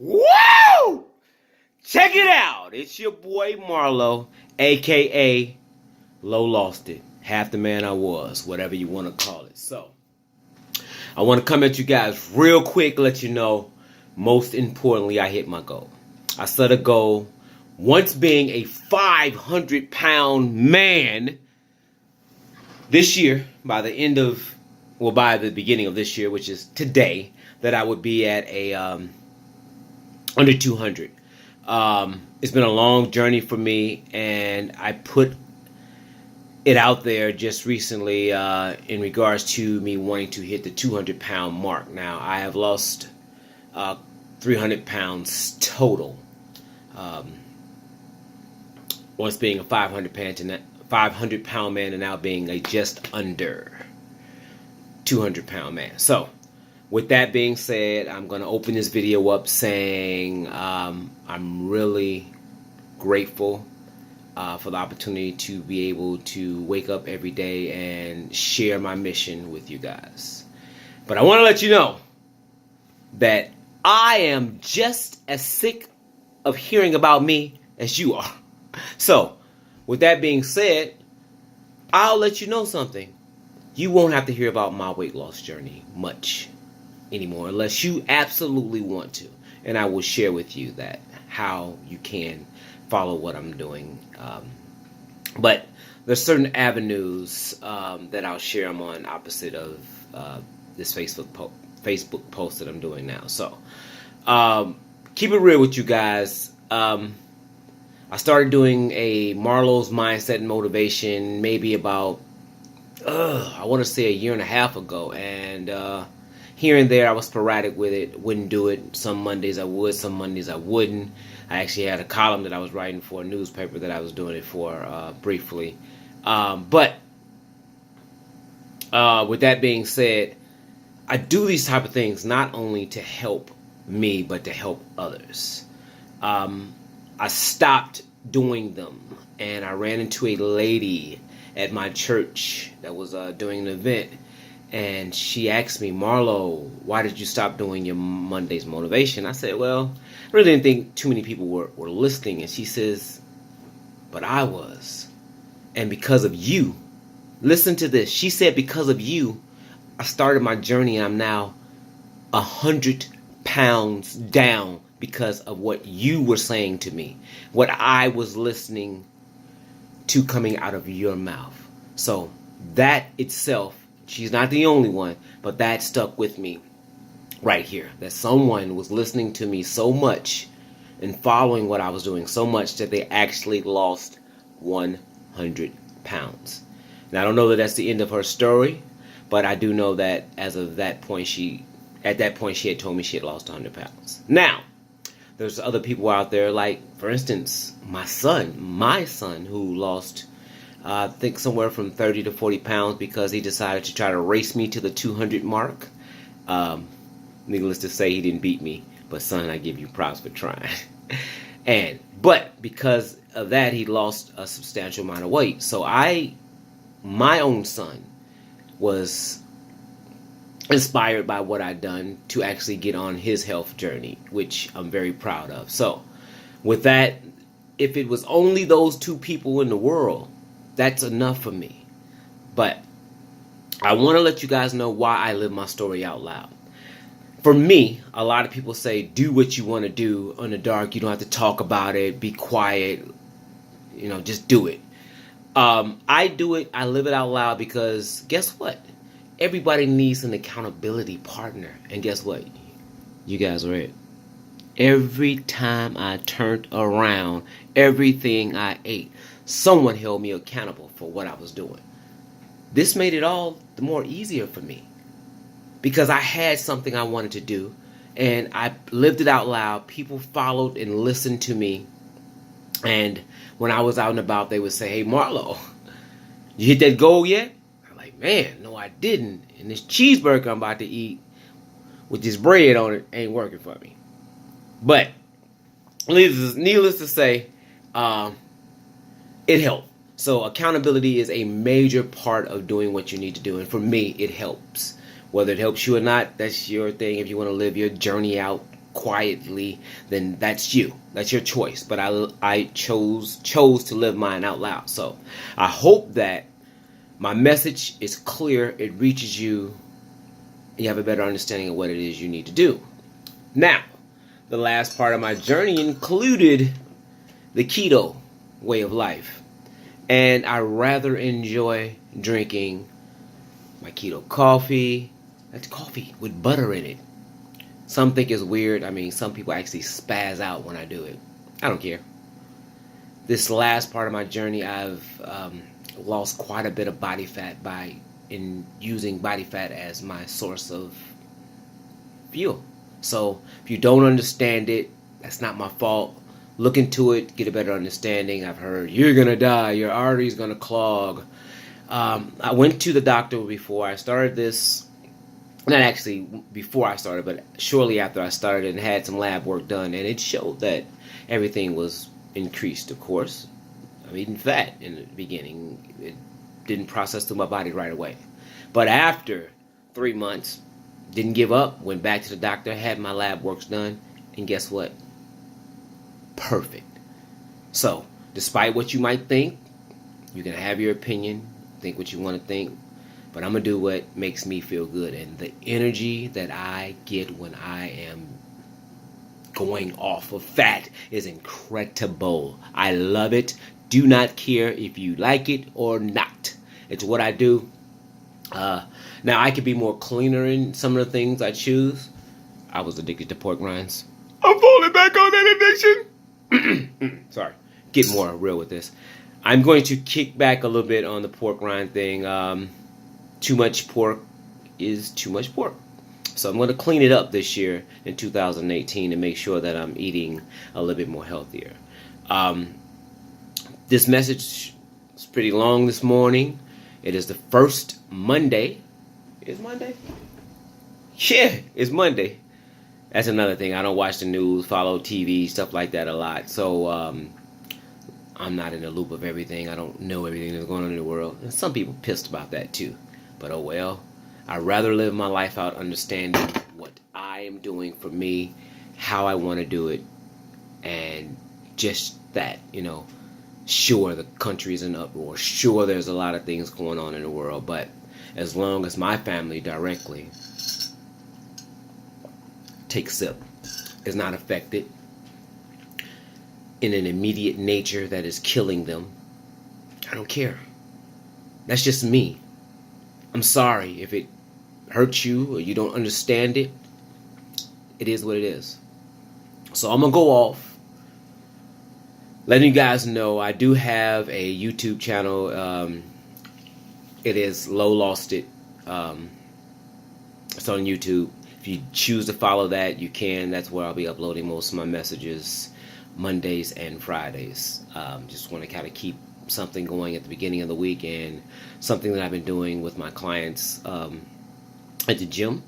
Woo! Check it out. It's your boy Marlo, a.k.a. Low Lost It. Half the man I was, whatever you want to call it. So, I want to come at you guys real quick, let you know, most importantly, I hit my goal. I set a goal, once being a 500-pound man, this year, by the beginning of this year, which is today, that I would be at a under 200. It's been a long journey for me, and I put it out there just recently in regards to me wanting to hit the 200-pound mark. Now, I have lost 300 pounds total. Once being a 500-pound man and now being a just under 200-pound man. So, with that being said, I'm going to open this video up saying I'm really grateful for the opportunity to be able to wake up every day and share my mission with you guys. But I want to let you know that I am just as sick of hearing about me as you are. So, with that being said, I'll let you know something. You won't have to hear about my weight loss journey much anymore unless you absolutely want to. And I will share with you that how you can follow what I'm doing. But there's certain avenues that I'll share. I'm on opposite of this Facebook post that I'm doing now. So keep it real with you guys. I started doing a Marlo's Mindset and Motivation maybe about I want to say a year and a half ago, and here and there I was sporadic with it, wouldn't do it. Some Mondays I would, some Mondays I wouldn't. I actually had a column that I was writing for a newspaper that I was doing it for briefly. But with that being said, I do these type of things not only to help me, but to help others. I stopped doing them, and I ran into a lady at my church that was doing an event, and she asked me, Marlo, why did you stop doing your Monday's motivation? I said, well, I really didn't think too many people were listening. And she says, but I was. And because of you, listen to this. She said, because of you, I started my journey, and I'm now 100 pounds down because of what you were saying to me, what I was listening to coming out of your mouth. So that itself, she's not the only one, but that stuck with me right here. That someone was listening to me so much and following what I was doing so much that they actually lost 100 pounds. Now, I don't know that that's the end of her story, but I do know that as of that point, she had told me she had lost 100 pounds. Now, there's other people out there, like, for instance, my son, who lost, I think, somewhere from 30 to 40 pounds because he decided to try to race me to the 200 mark. Needless to say, he didn't beat me, but son, I give you props for trying. But because of that, he lost a substantial amount of weight. So my own son was inspired by what I'd done to actually get on his health journey, which I'm very proud of. So with that, if it was only those two people in the world, that's enough for me. But I want to let you guys know why I live my story out loud. For me, a lot of people say, do what you want to do in the dark. You don't have to talk about it. Be quiet. Just do it. I do it. I live it out loud because guess what? Everybody needs an accountability partner. And guess what? You guys are it. Every time I turned around, everything I ate, someone held me accountable for what I was doing. This made it all the more easier for me because I had something I wanted to do, and I lived it out loud. People followed and listened to me. And when I was out and about, they would say, hey, Marlo, you hit that goal yet? Man, no, I didn't. And this cheeseburger I'm about to eat with this bread on it ain't working for me. But needless to say, it helped. So accountability is a major part of doing what you need to do. And for me, it helps. Whether it helps you or not, that's your thing. If you want to live your journey out quietly, then that's you. That's your choice. But I chose to live mine out loud. So I hope that my message is clear. It reaches you. You have a better understanding of what it is you need to do. Now, the last part of my journey included the keto way of life. And I rather enjoy drinking my keto coffee. That's coffee with butter in it. Some think it's weird. I mean, some people actually spaz out when I do it. I don't care. This last part of my journey, I've lost quite a bit of body fat in using body fat as my source of fuel. So if you don't understand it, that's not my fault. Look into it, get a better understanding. I've heard you're gonna die, your artery's gonna clog. I went to the doctor before I started this. Not actually before I started, but shortly after I started, and had some lab work done, and it showed that everything was increased. Of course, I'm eating fat in the beginning. It didn't process through my body right away. But after 3 months, didn't give up, went back to the doctor, had my lab works done, and guess what? Perfect. So, despite what you might think, you can have your opinion, think what you want to think, but I'm going to do what makes me feel good. And the energy that I get when I am going off of fat is incredible. I love it. Do not care if you like it or not. It's what I do. Now, I could be more cleaner in some of the things I choose. I was addicted to pork rinds. I'm falling back on that addiction. Sorry. Get more real with this. I'm going to kick back a little bit on the pork rind thing. Too much pork is too much pork. So I'm going to clean it up this year in 2018 and make sure that I'm eating a little bit more healthier. This message is pretty long this morning. It is the first Monday. Is Monday? Yeah, it's Monday. That's another thing. I don't watch the news, follow TV, stuff like that a lot. So I'm not in the loop of everything. I don't know everything that's going on in the world. And some people pissed about that too. But oh well. I'd rather live my life out understanding what I am doing for me, how I want to do it, and just that, Sure, the country's in uproar. Sure, there's a lot of things going on in the world. But as long as my family directly takes sip, is not affected in an immediate nature that is killing them, I don't care. That's just me. I'm sorry if it hurts you or you don't understand it. It is what it is. So I'm going to go off, letting you guys know I do have a YouTube channel. It is Low Lost It. It's on YouTube. If you choose to follow that, you can. That's where I'll be uploading most of my messages Mondays and Fridays. Just want to kind of keep something going at the beginning of the week, and something that I've been doing with my clients at the gym.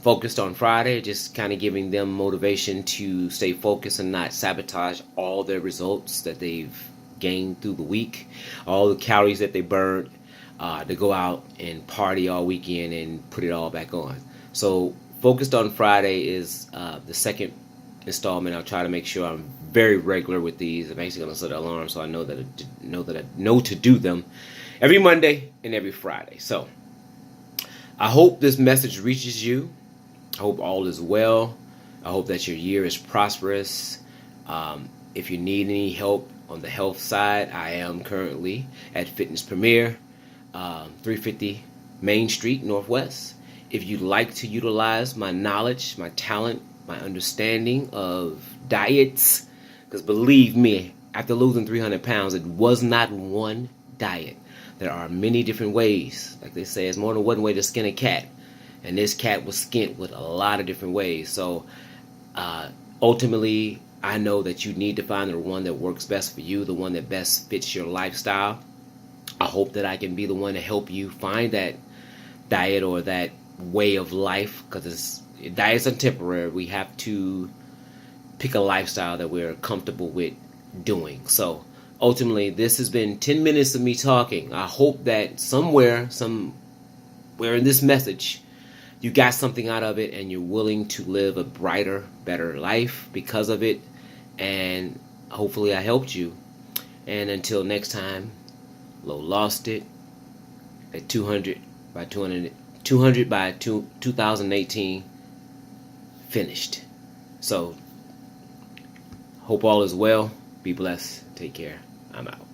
Focused on Friday, just kind of giving them motivation to stay focused and not sabotage all their results that they've gained through the week, all the calories that they burned, to go out and party all weekend and put it all back on. So Focused on Friday is the second installment. I'll try to make sure I'm very regular with these. I'm actually going to set an alarm so I know that I know to do them every Monday and every Friday. So I hope this message reaches you. I hope all is well. I hope that your year is prosperous. If you need any help on the health side, I am currently at Fitness Premier, 350 Main Street, Northwest. If you'd like to utilize my knowledge, my talent, my understanding of diets, because believe me, after losing 300 pounds, it was not one diet. There are many different ways. Like they say, it's more than one way to skin a cat. And this cat was skinned with a lot of different ways. So ultimately, I know that you need to find the one that works best for you, the one that best fits your lifestyle. I hope that I can be the one to help you find that diet or that way of life, because diets are temporary. We have to pick a lifestyle that we're comfortable with doing. So ultimately, this has been 10 minutes of me talking. I hope that somewhere in this message, you got something out of it and you're willing to live a brighter, better life because of it. And hopefully I helped you. And until next time, Low lost it at 200 by 2018, finished. So hope all is well. Be blessed. Take care. I'm out.